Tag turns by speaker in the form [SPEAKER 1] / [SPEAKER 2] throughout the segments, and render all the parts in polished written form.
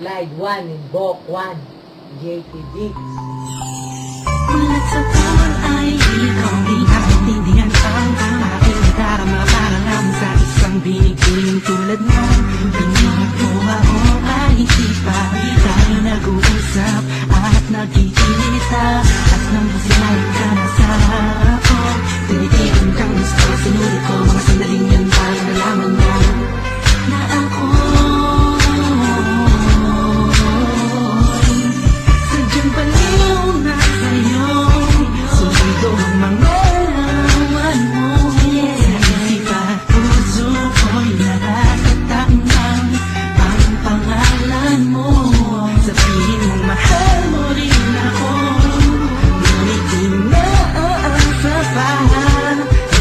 [SPEAKER 1] Slide 1 in Bok 1, JT Diggs.
[SPEAKER 2] Mulat sa taon ay ikaw di nakaintindihan ang aking darama. Para lang sa isang biniging tulad mo. Pinigit mo ako ay hindi pa tayo nag-uusap at nagkikita. At nang businay ka na sa ako, tinitigan kang gusto. Sinulit ko mga sandaling yan para nalaman mo na ako sadyang baliw na sa'yo. Sulido ang mga laman mo. Sa isipan, puso ko'y nakakataknang ang pangalan mo. Sabihin mong mahal mo rin ako, ngunit di naaasahan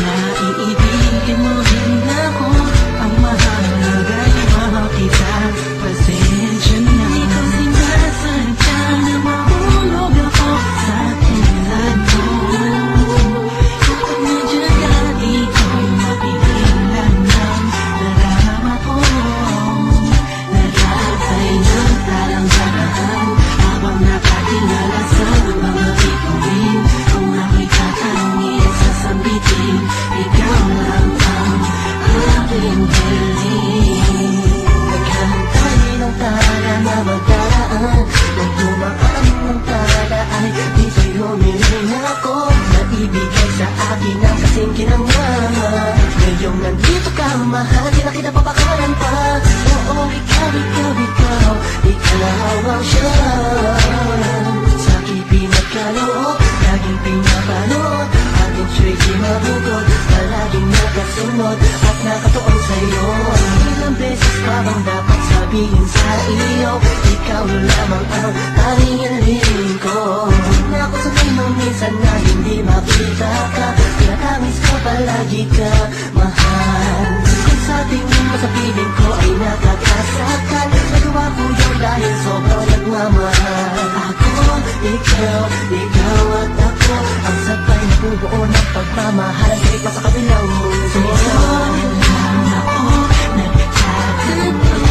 [SPEAKER 2] na iibigin mo rin ako. Ang mahalaga'y makita, pasensya na. Di ko sinasadya na mahulog ako sa tulad mo. Kapag nandiyan ka, di ko mapigilan ng darama ko. Naghahantay ng talang-talaan habang nakatingala sa mga bituin. Kung ako'y tatanungin, sasambitin, ikaw lang ang aking galing. Naghahantay ng tala na magdaraan. Nang dumaan ng tala ay di sa'yo humiling ako. Naibigay sa akin ang kasing kinangama. Ngayong nandito ka, mahal, di na kita papakaran pa. Oo, ikaw ang siyang sa aking pinagkaloob, laging pinapanood. Ating siya'y di mabukod, palaging nakasunod at nakatuon sa'yo. Ilang beses pa bang dapat sabihin sa iyo, ikaw lamang ang tanging hiling ko. Na ako sanay nung minsan na hindi makita ka, tinatangis ko palagi ka, mahal. Kung sa tingin mo sa piling ko ay nakakasakan, nagawa ko yun dahil sobrang nagmamahal. Ako, ikaw at ako, ang sabay na bubuo ng pagmamahal. Kahit pa sa kabilang mundo, lang ako nagtatanong.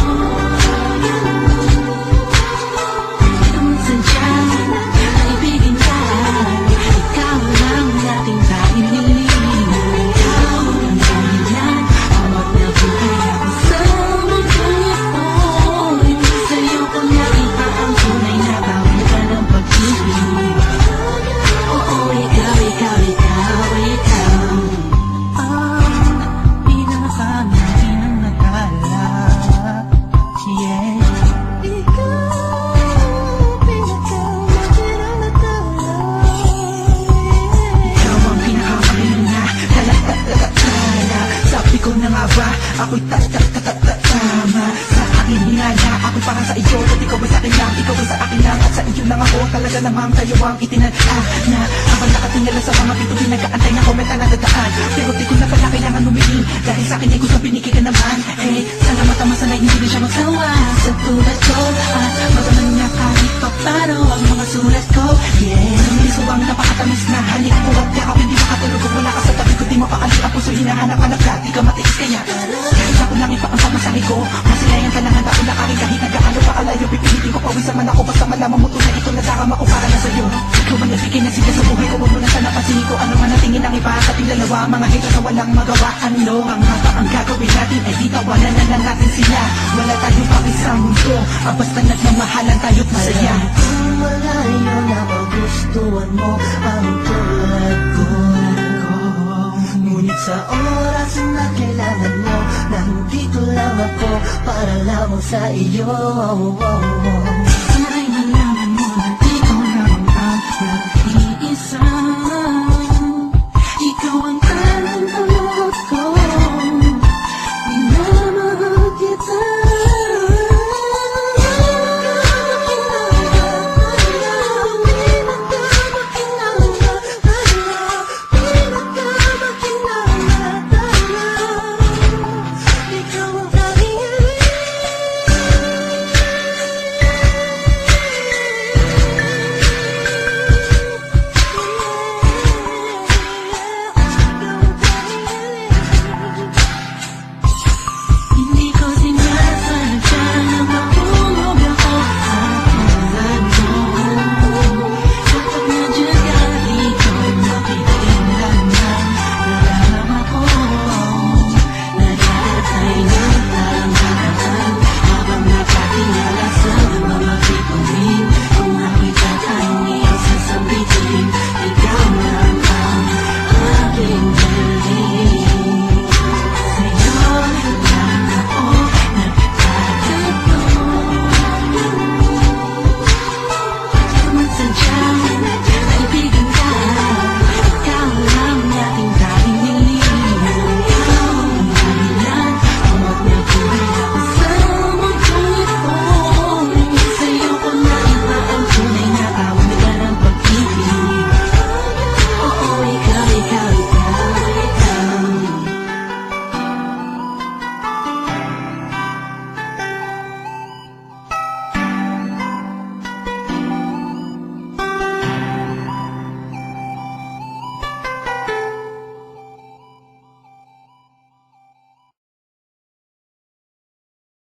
[SPEAKER 2] Kung sadyang naibigin ka, ikaw lang ating tanging hiling. Ikaw ang dahilan, awat na buhay ako sa mundong ito. Sa'yo ko nakita ang tunay na kawitan ng pag-ibig. Oo, ikaw ang pinakamain ng natala. Yeah. Ikaw ang pinakamain na talaga. Sabi ko na nga ba, ako'y tama sa aking hinala. Ako'y para sa iyo, at ikaw ay sa akin lang. Ikaw ay sa akin lang, at sa iyo lang ako. Talaga namang kayo ang itinala na habang nakatingala sa mga pinto, pinag-aantay na komenta na dadaan. Pero di ko na pala kailangan lumilin, dahil sa akin ay gusto piniki ka naman. Hey, sana matama, sana hindi na siya magsawa sa tulad ko, at magaman niya kahit pa paano ang mga sulat ko. Yeah, gusto ang napakatamis na halik ko at yakap, hindi makatulog kung wala ka sa tabi ko. Di mapakali ang puso, hinahanap-hanap ka, di ka matiis kaya kahit ako lang ipa ang pamasahe ko, masilayan ka lang ang taon na kahit nagaano pa kalayo. Pipilitin ko pawisan man ako, basta malaman mo tunay ito na darama ko para na sa'yo. Ikaw man nagbigay na sila sa buhay ko, huwag mo na sana pansinin ko ano man natingin ang iba sa dalawa. Mga haters na walang magawa, ano ang haba ang gagawin natin ay di tawanan na lang natin sila. Wala tayong pakisang mundo, basta nagmamahalan tayo't masaya. Kung malayo na magustuhan mo ang tulad ko, ngunit sa oras na kailangan mo, nandito lang ako para lamang sa iyo.